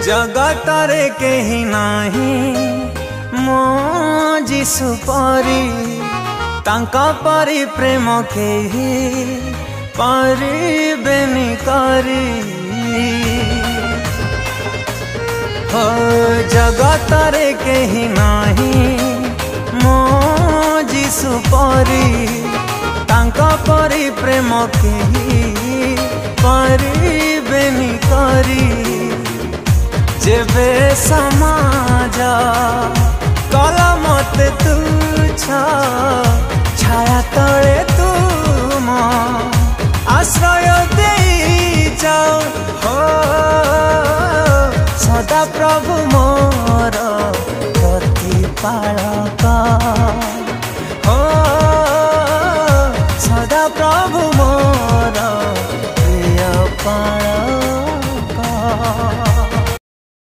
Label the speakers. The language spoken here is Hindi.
Speaker 1: जगतरे केही नाही मो जीशु परी तांका परी प्रेम केही पारिबेनी करी हो जगतरे केही नाही मो जीशु परी तांका परी प्रेम केही पारिबेनी करी जेबे समाज कला मते तुच्छ छाया तले तुम आश्रय दे जाओ हो